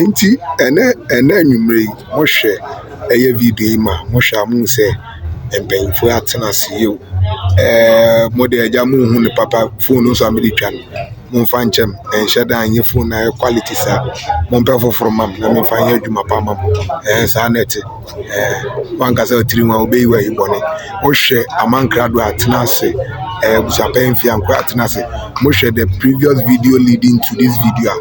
Nti ene nwumre mo hwe eye video ma mo hwe amu se empenfo atena siyo mo de aja mu hu ne papa phone so amedi twan mo fa nchem enhye da anye phone na quality sa mo mpe foforo mam na me fa anye adwuma pa mam sa net wanka sa tiri nwa obeyi wa ibone mo hwe amankrado atena se busapen fi anko atena se mo hwe the previous video leading to this video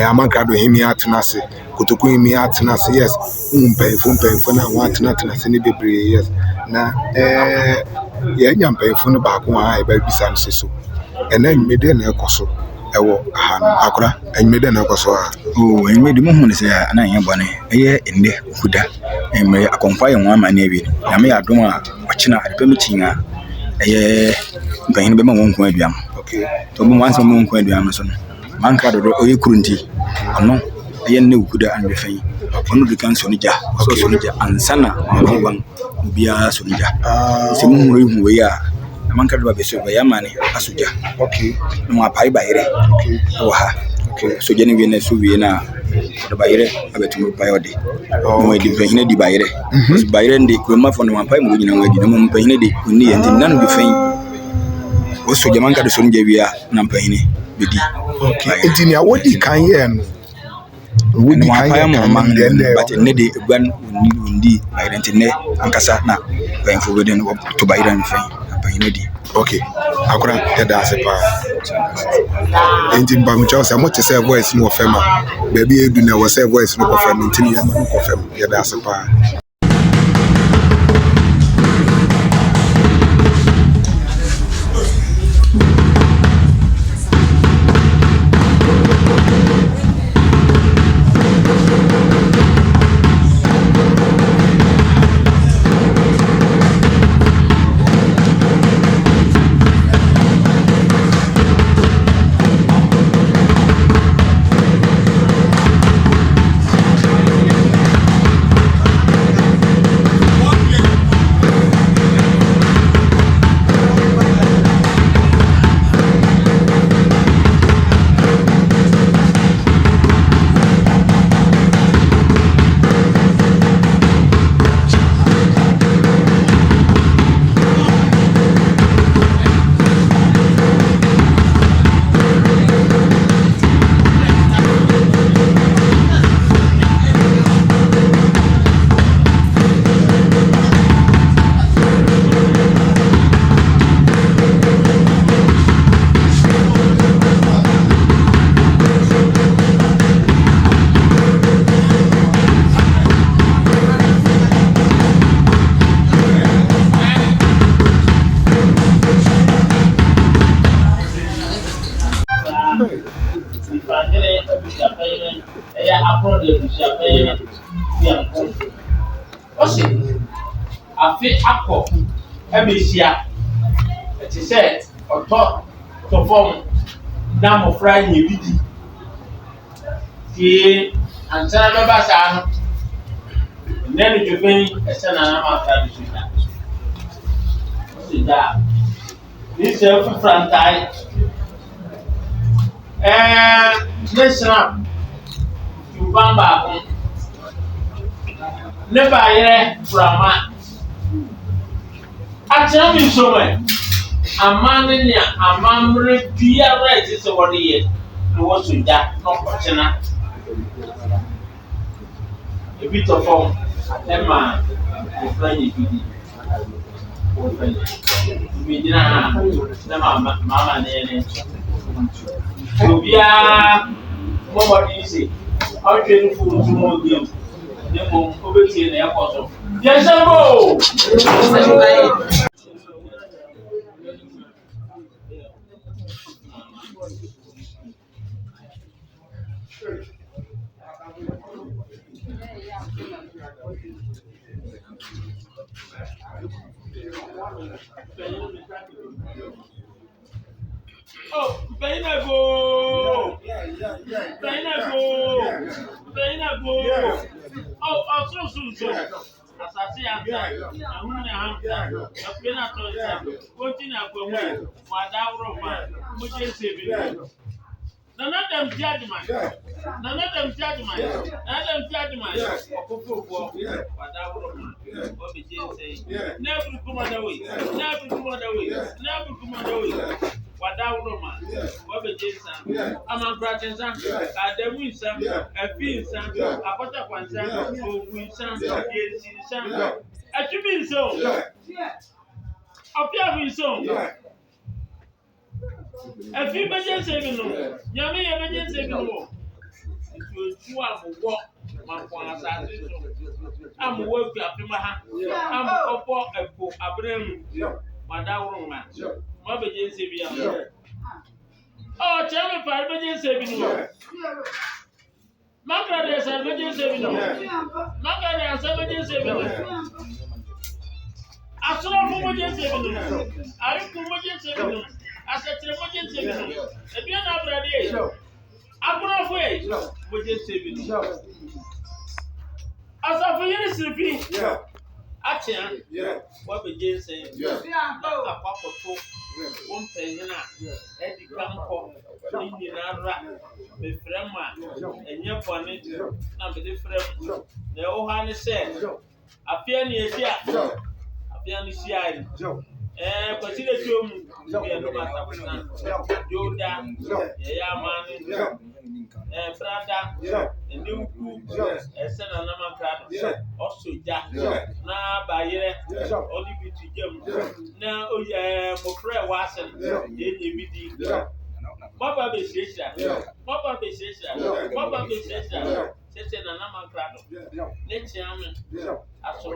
amankrado himi atena se kotoko himi atena se yes mpenfo na wa atena se ne bebre yes na ye nyampenfo no ba ko ha e ba bisa nse so ena nwede na ekoso ewo aha akora enwede na ekoso a enwede mo hu se ana yen bone eye ende kuda enme akonfa ye nwa ma na ebi na me adom a ochina adepa mi chinga eye mpanyin be ma won ko aduam okay to mo wansa mo ko aduam so no manka do oye kurunti ono eye ne kuda an be fan ono de kan so ni ja so ni ja ansana ban ubia so ni ja se mo hu we ya manka do be so ya mane asuja okay mo apai bayire okay oha okay so jeni we na so we na do bayire abetumu payode mo di vehine di bayire so bayire ndi ko ma fo no apai mo nyina wadi no mo pahine di oni yenti nanu bi fen o so je manka do so nje wi a na pahine bedi okay entini awodi kan ye no wodi kan ye mo man but ne de gwan undi bayire ntine ankasa na pen fo beden to bayire fen pahine di okay akora ya da sepa enti mbam cha so mo te say voice no ofema baby edu na wo say voice no ofema ntini ya ma no ofema ya da sepa akɔrɔ de busia bɛyɛ MAMPONG ɔsi afi akɔ ɛbɛhyia ɛte sɛ ɔtɔ tɔfɔm na mmɔfra nyɛ bi di tie ansana bɛba saa no nnɛ no dwofɛn ɛsɛ nana mafra de so da ɔsi da ne sɛ fufura ntae ne sena tuban baako ne baayerɛ furama akyerɛ mi nso mɛ ama ne nea amammerɛ biara ɛte sɛ wɔde yɛ na wɔso gya na ɔkɔkyena ebi tɔ fam ɛma wɔfra nyɛ bi di ebi gyina ha na mama ne yɛ ne obiara mɔmɔden se ɔtwe no fo ntum ɔgam ne mmom ɔbɛtie na ɛkɔ so yɛhyɛ mo Oh, Bainago! Oh, so. As I say, I'm going to have a peanut continue for me. Madame Roman, which is saving. None of them judgment. None of them judgment. Madame Roman, what did you say? Never come away. Without Roman, what be Jason? I'm a brother, son. I the win some, a feel some, a quarter one son, who win some, a should be so. Appear with so. A few budget saving no. Yummy emergency saving no. It will walk. I'm working up in my hand. I'm a poor a brain. Madame Roman. What be Jason saving? Oh, tell me, Father, Jason saving no. Margaret has a budget saving no. Margaret has a budget saving no. I saw a budget saving no. I am budget saving no. I said, budget saving no. If you're not ready, I'm going to wait. Budget saving no. As of you sleeping, action, what be Jason saying? A papa talk, one penny, Eddie Campo, Indian Ara, the Fremma, and your bonnet, and the different. The OHUM said, I fear near here, I fear near here. Consider you, Yoda, Yaman, Brother, and new cook, a son of Namakrad, also Jack, now by year, only with Jim. Now, oh, yeah, Mokre wasn't, then Papa be Sisha, Papa be Sisha, Papa be Sisha, Sisha and Namakrad, next year, I saw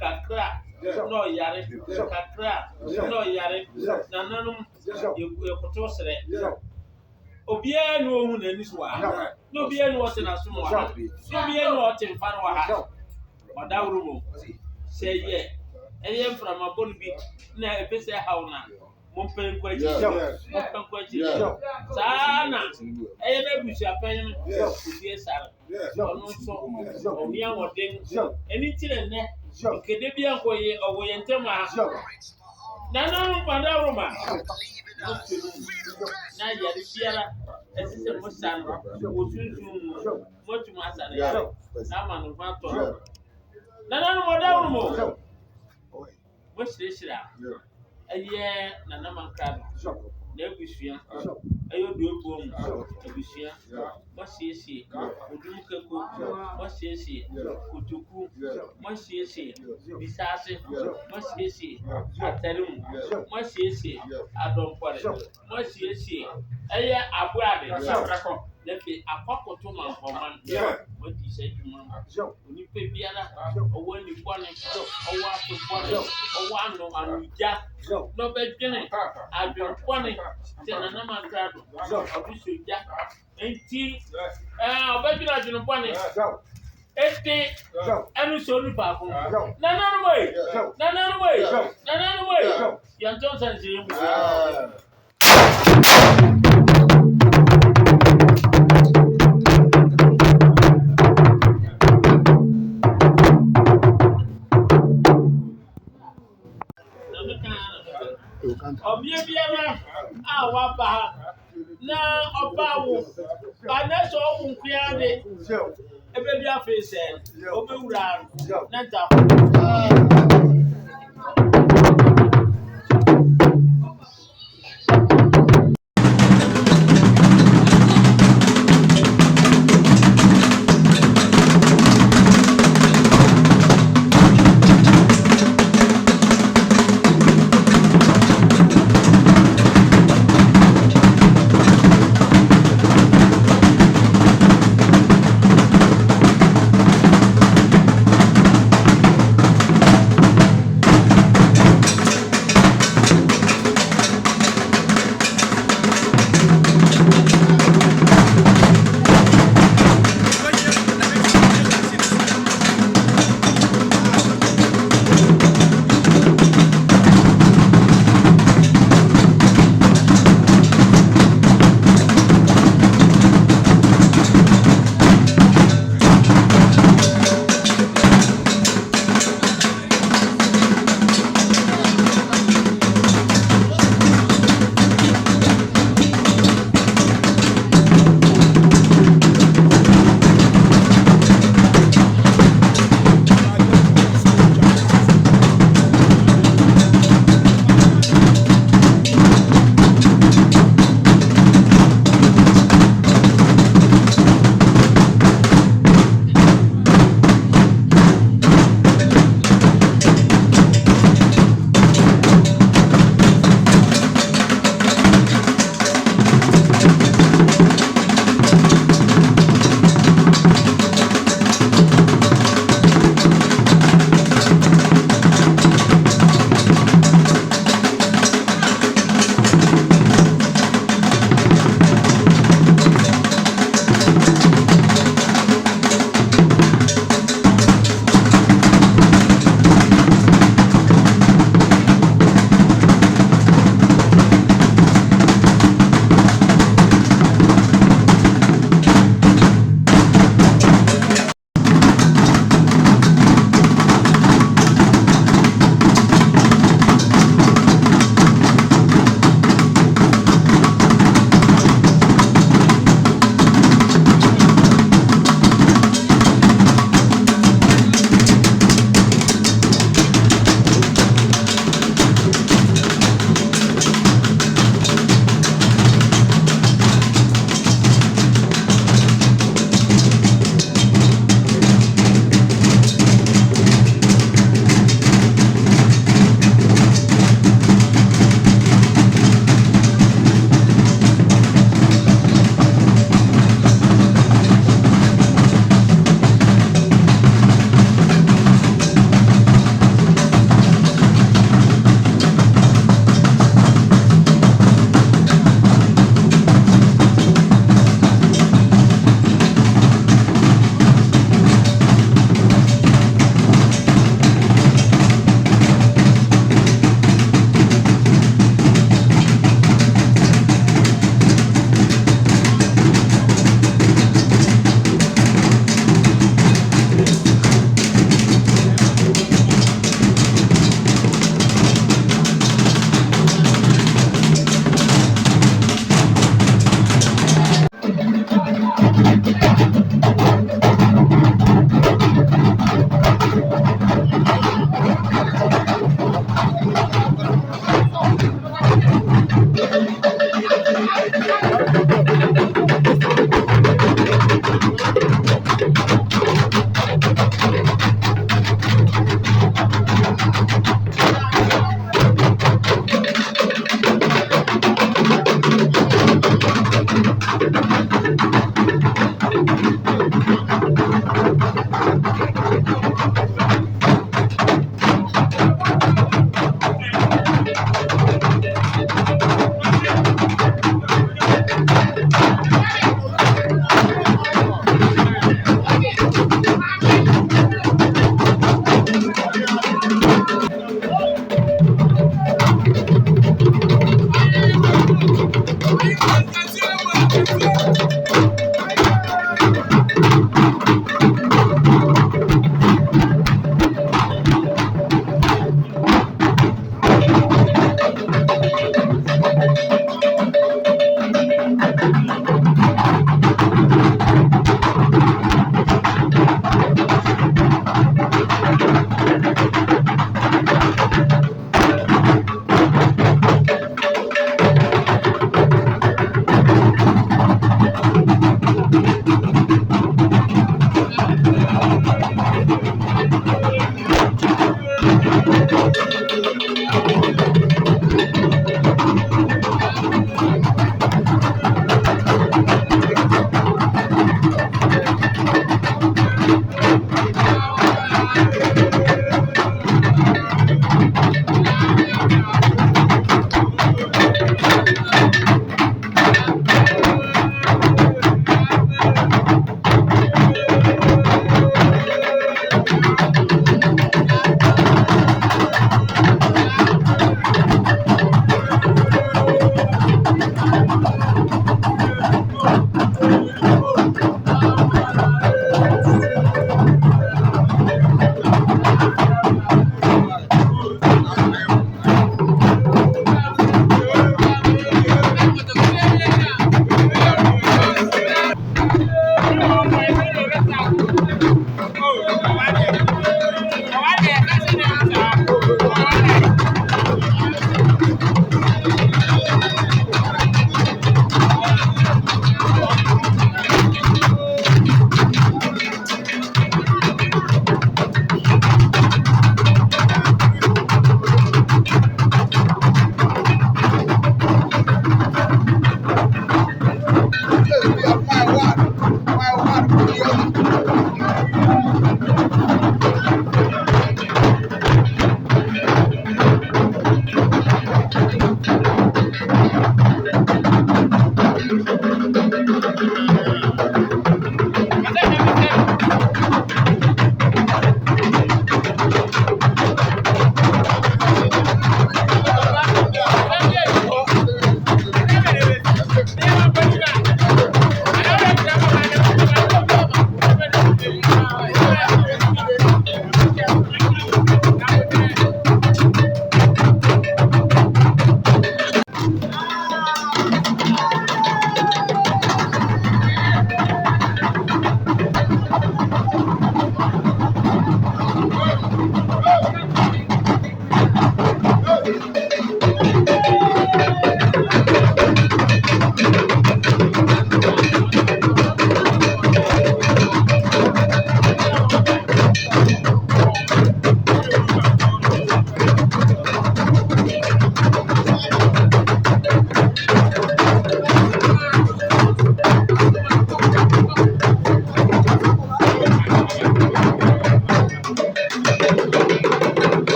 Kakra. No yare, kakra, no yare, nananum, you potosere. Obia no one in this one. No be any was in a small house. No be any what in Fanwa. Madame Rumo say, yeah, and then from a bone beat, now if it's a how now. Mumpeng question, Sana, I never wish a pen to be a salad. So, we are what anything and that. Kedebia koye owo yentema nana mpada roma na ya biara esise mosan otuntum motum asane na manu fato nana mpada roma mo shireshira eye nana mankado na ebusua ayo duobuom ebusua mo siesie odumukeko mo siesie kutuku mo siesie bisase mo siesie atalum mo siesie adompore mo siesie eye abuade sabrako Lepe akwakoto mampoma what you say to mama oni pe biara owo ni bone owo aso bone owo ano anuja no be dwene adwen bone te na na makrado obi soja enti obedwene adwen bone ete enu so ni pa fun na no way yan ton san je mu Obie biara awaba na obawo baneso okunkia de ebe bia face obewura na nta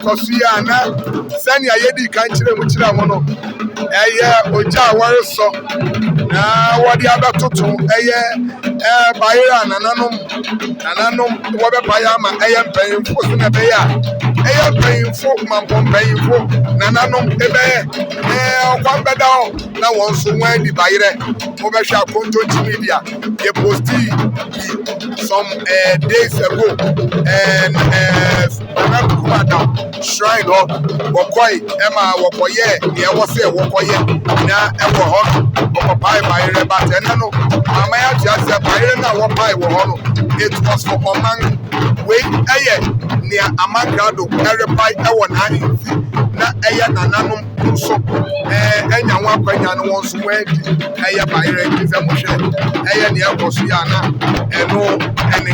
kosuya na sani ayedi kan kire mu kire mo no oja ware so na wodi abetoto bayira nananom wo be paya ma mpanyimfo so na be ya mpanyimfo mampong mpanyimfo nananom okwan beda na won so wan di bayire wo be hwa content media they posted some days ago and shrine of wokoi ema wokoye ye wo se wokoye na ewo ho no pai bayire but enano mama ya just bayire na wo pai wo ho no it was for command we near Amagrado every ewo na infi na nananom so enya nwa kwanya no won so wedi bayire kiza mo hwe ne ekoso ya na eno ene